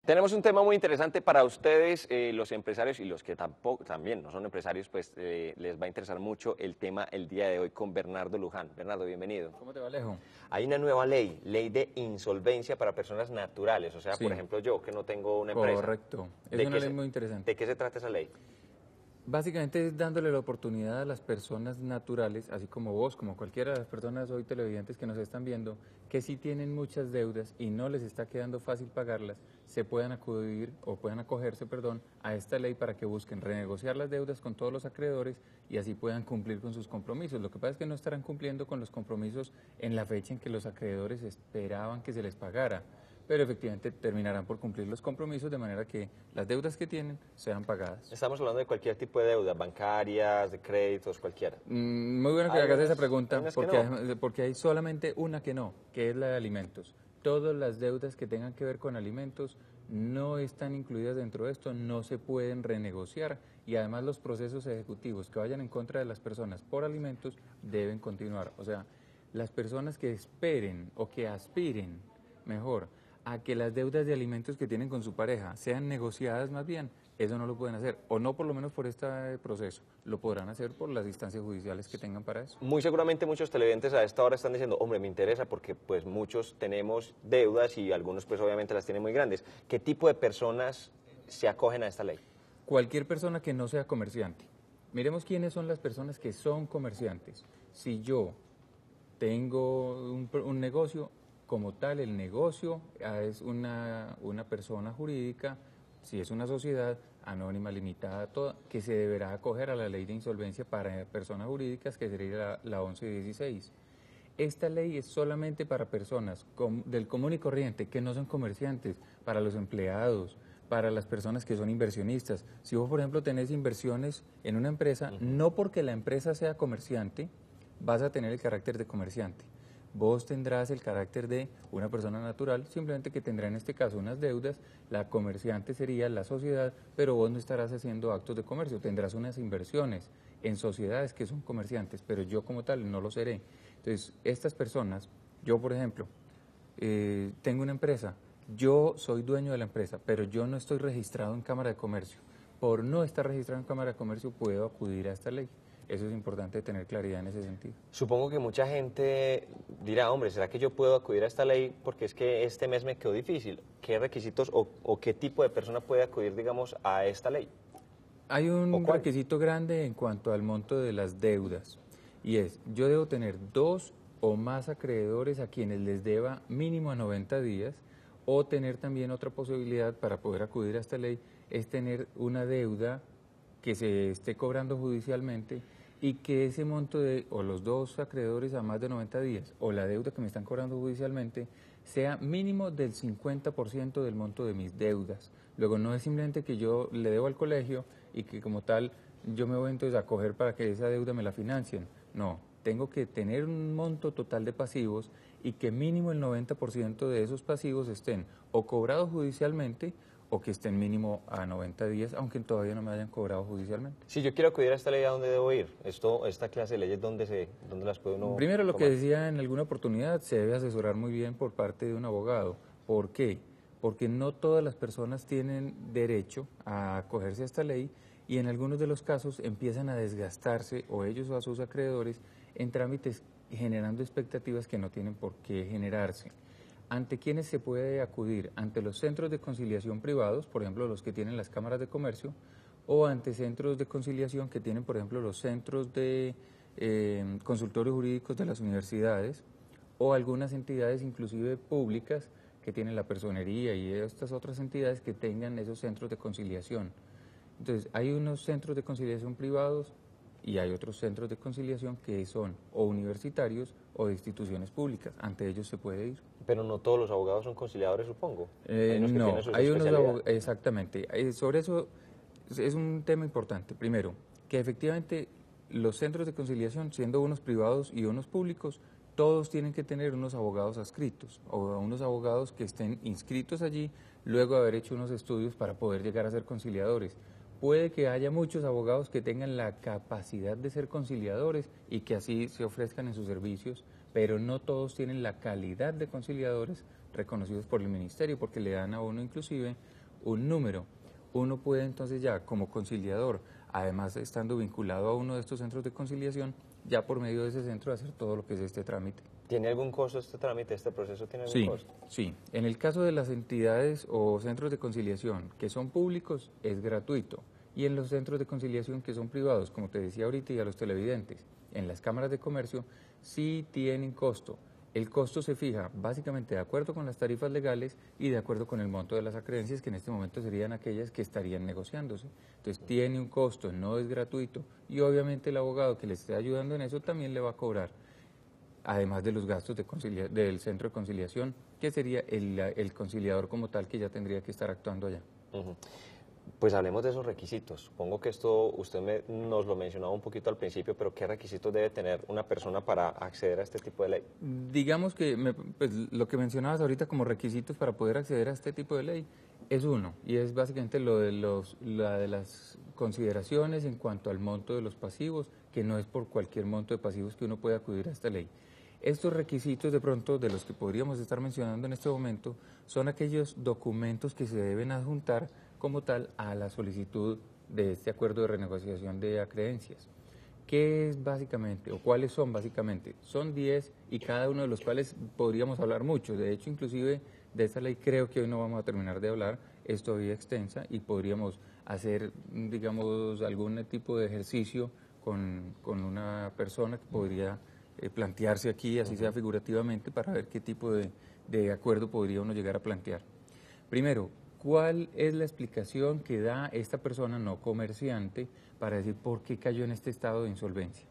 Tenemos un tema muy interesante para ustedes, los empresarios y los que tampoco, también no son empresarios, pues les va a interesar mucho el tema el día de hoy con Bernardo Luján. Bernardo, bienvenido. ¿Cómo te va, Alejo? Hay una nueva ley, ley de insolvencia para personas naturales, o sea, Sí, por ejemplo, yo que no tengo una empresa. correcto. Es ¿De una qué ley muy interesante. ¿De qué se trata esa ley? Básicamente es dándole la oportunidad a las personas naturales, así como vos, como cualquiera de las personas hoy televidentes que nos están viendo, que si tienen muchas deudas y no les está quedando fácil pagarlas, se puedan acudir o puedan acogerse, perdón, a esta ley para que busquen renegociar las deudas con todos los acreedores y así puedan cumplir con sus compromisos. Lo que pasa es que no estarán cumpliendo con los compromisos en la fecha en que los acreedores esperaban que se les pagara, pero efectivamente terminarán por cumplir los compromisos de manera que las deudas que tienen sean pagadas. Estamos hablando de cualquier tipo de deudas, bancarias, de créditos, cualquiera. Muy bueno que Hay hagas esa unas- hay pregunta, unas que porque, no. porque hay solamente una que no, que es la de alimentos. Todas las deudas que tengan que ver con alimentos no están incluidas dentro de esto, no se pueden renegociar y además los procesos ejecutivos que vayan en contra de las personas por alimentos deben continuar. O sea, las personas que esperen o que aspiren, mejor, a que las deudas de alimentos que tienen con su pareja sean negociadas más bien, eso no lo pueden hacer, o no por lo menos por este proceso, lo podrán hacer por las instancias judiciales que tengan para eso. Muy seguramente muchos televidentes a esta hora están diciendo, hombre, me interesa porque pues muchos tenemos deudas y algunos pues obviamente las tienen muy grandes. ¿Qué tipo de personas se acogen a esta ley? Cualquier persona que no sea comerciante. Miremos quiénes son las personas que son comerciantes. Si yo tengo un negocio, como tal, el negocio es una persona jurídica, si es una sociedad anónima, limitada, toda, que se deberá acoger a la ley de insolvencia para personas jurídicas, que sería la 1116. Esta ley es solamente para personas del común y corriente, que no son comerciantes, para los empleados, para las personas que son inversionistas. Si vos, por ejemplo, tenés inversiones en una empresa, no porque la empresa sea comerciante, vas a tener el carácter de comerciante. Vos tendrás el carácter de una persona natural, simplemente que tendrá en este caso unas deudas, la comerciante sería la sociedad, pero vos no estarás haciendo actos de comercio, tendrás unas inversiones en sociedades que son comerciantes, pero yo como tal no lo seré. Entonces, estas personas, yo por ejemplo, tengo una empresa, yo soy dueño de la empresa, pero yo no estoy registrado en Cámara de Comercio. Por no estar registrado en Cámara de Comercio puedo acudir a esta ley. Eso es importante tener claridad en ese sentido. Supongo que mucha gente dirá, hombre, ¿será que yo puedo acudir a esta ley porque es que este mes me quedó difícil? ¿Qué requisitos o qué tipo de persona puede acudir, digamos, a esta ley? Hay ¿O un cuál? requisito grande en cuanto al monto de las deudas y es, yo debo tener 2 o más acreedores a quienes les deba mínimo a 90 días o tener también otra posibilidad para poder acudir a esta ley es tener una deuda que se esté cobrando judicialmente y que ese monto de o los 2 acreedores a más de 90 días o la deuda que me están cobrando judicialmente sea mínimo del 50% del monto de mis deudas. Luego no es simplemente que yo le debo al colegio y que como tal yo me voy entonces a coger para que esa deuda me la financien. No, tengo que tener un monto total de pasivos y que mínimo el 90% de esos pasivos estén o cobrados judicialmente o que estén mínimo a 90 días, aunque todavía no me hayan cobrado judicialmente. Si yo quiero acudir a esta ley, ¿a dónde debo ir? Esta clase de leyes, ¿dónde las puede uno Primero, lo que tomar? decía en alguna oportunidad, se debe asesorar muy bien por parte de un abogado. ¿Por qué? Porque no todas las personas tienen derecho a acogerse a esta ley y en algunos de los casos empiezan a desgastarse, o ellos o a sus acreedores, en trámites generando expectativas que no tienen por qué generarse. ¿Ante quiénes se puede acudir? Ante los centros de conciliación privados, por ejemplo, los que tienen las cámaras de comercio, o ante centros de conciliación que tienen, por ejemplo, los centros de consultorios jurídicos de las universidades, o algunas entidades inclusive públicas que tienen la personería y estas otras entidades que tengan esos centros de conciliación. Entonces, hay unos centros de conciliación privados y hay otros centros de conciliación que son o universitarios o de instituciones públicas. Ante ellos se puede ir. Pero no todos los abogados son conciliadores, supongo. Hay unos que No, tienen sus hay unos especialidades. exactamente. Sobre eso es un tema importante. Primero, que efectivamente los centros de conciliación, siendo unos privados y unos públicos, todos tienen que tener unos abogados adscritos o unos abogados que estén inscritos allí luego de haber hecho unos estudios para poder llegar a ser conciliadores. Puede que haya muchos abogados que tengan la capacidad de ser conciliadores y que así se ofrezcan en sus servicios, pero no todos tienen la calidad de conciliadores reconocidos por el ministerio, porque le dan a uno inclusive un número. Uno puede entonces ya como conciliador, además estando vinculado a uno de estos centros de conciliación, ya por medio de ese centro hacer todo lo que es este trámite. ¿Tiene algún costo este trámite, este proceso tiene algún Sí, costo? sí. En el caso de las entidades o centros de conciliación que son públicos, es gratuito. Y en los centros de conciliación que son privados, como te decía ahorita y a los televidentes, en las cámaras de comercio, sí tienen costo. El costo se fija básicamente de acuerdo con las tarifas legales y de acuerdo con el monto de las acreencias, que en este momento serían aquellas que estarían negociándose. Entonces tiene un costo, no es gratuito, y obviamente el abogado que le esté ayudando en eso también le va a cobrar, además de los gastos del centro de conciliación, que sería el conciliador como tal, que ya tendría que estar actuando allá. Ujú. Pues hablemos de esos requisitos. Supongo que esto nos lo mencionaba un poquito al principio, pero ¿qué requisitos debe tener una persona para acceder a este tipo de ley? Digamos que pues, lo que mencionabas ahorita como requisitos para poder acceder a este tipo de ley es uno, y es básicamente lo de la de las consideraciones en cuanto al monto de los pasivos, que no es por cualquier monto de pasivos que uno puede acudir a esta ley. Estos requisitos de pronto de los que podríamos estar mencionando en este momento son aquellos documentos que se deben adjuntar como tal a la solicitud de este acuerdo de renegociación de acreencias. ¿Qué es básicamente o cuáles son básicamente? Son 10 y cada uno de los cuales podríamos hablar mucho. De hecho, inclusive de esta ley creo que hoy no vamos a terminar de hablar, es todavía extensa y podríamos hacer, digamos, algún tipo de ejercicio con una persona que podría plantearse aquí, así sea figurativamente, para ver qué tipo de acuerdo podría uno llegar a plantear. Primero, ¿cuál es la explicación que da esta persona no comerciante para decir por qué cayó en este estado de insolvencia?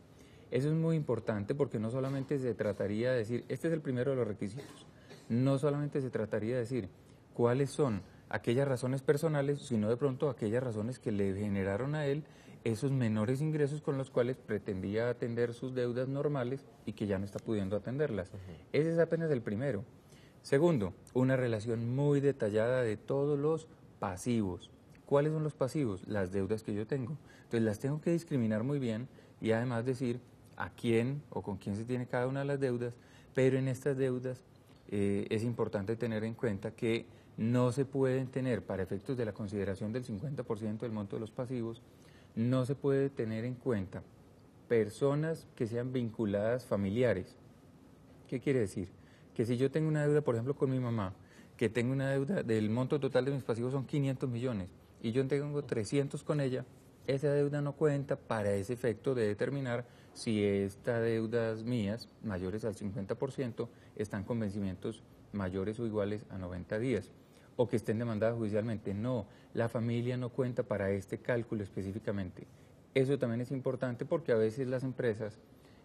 Eso es muy importante porque no solamente se trataría de decir, este es el primero de los requisitos, no solamente se trataría de decir cuáles son aquellas razones personales, sino de pronto aquellas razones que le generaron a él esos menores ingresos con los cuales pretendía atender sus deudas normales y que ya no está pudiendo atenderlas. Ese es apenas el primero. Segundo, una relación muy detallada de todos los pasivos. ¿Cuáles son los pasivos? Las deudas que yo tengo. Entonces las tengo que discriminar muy bien y además decir a quién o con quién se tiene cada una de las deudas, pero en estas deudas es importante tener en cuenta que no se pueden tener, para efectos de la consideración del 50% del monto de los pasivos, no se puede tener en cuenta personas que sean vinculadas familiares. ¿Qué quiere decir? Que si yo tengo una deuda, por ejemplo, con mi mamá, que tengo una deuda del monto total de mis pasivos son 500 millones y yo tengo 300 con ella, esa deuda no cuenta para ese efecto de determinar si estas deudas mías, mayores al 50%, están con vencimientos mayores o iguales a 90 días o que estén demandadas judicialmente. No, la familia no cuenta para este cálculo específicamente. Eso también es importante porque a veces las empresas,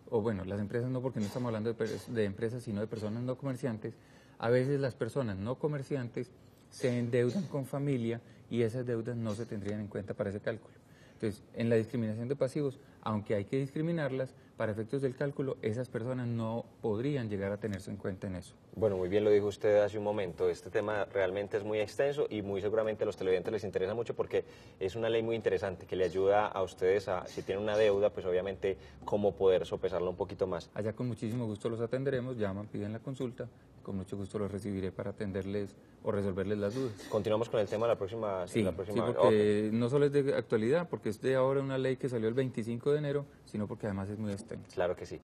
o bueno, las empresas no, porque no estamos hablando de empresas, sino de personas no comerciantes, a veces las personas no comerciantes se endeudan con familia y esas deudas no se tendrían en cuenta para ese cálculo. Entonces, en la discriminación de pasivos, aunque hay que discriminarlas, para efectos del cálculo, esas personas no podrían llegar a tenerse en cuenta en eso. Bueno, muy bien lo dijo usted hace un momento. Este tema realmente es muy extenso y muy seguramente a los televidentes les interesa mucho porque es una ley muy interesante que le ayuda a ustedes a, si tienen una deuda, pues obviamente cómo poder sopesarla un poquito más. Allá con muchísimo gusto los atenderemos, llaman, piden la consulta, con mucho gusto los recibiré para atenderles o resolverles las dudas. Continuamos con el tema la próxima. Sí, la próxima. sí, porque no solo es de actualidad, porque es de ahora una ley que salió el 25 de enero, sino porque además es muy extensa. Claro que sí.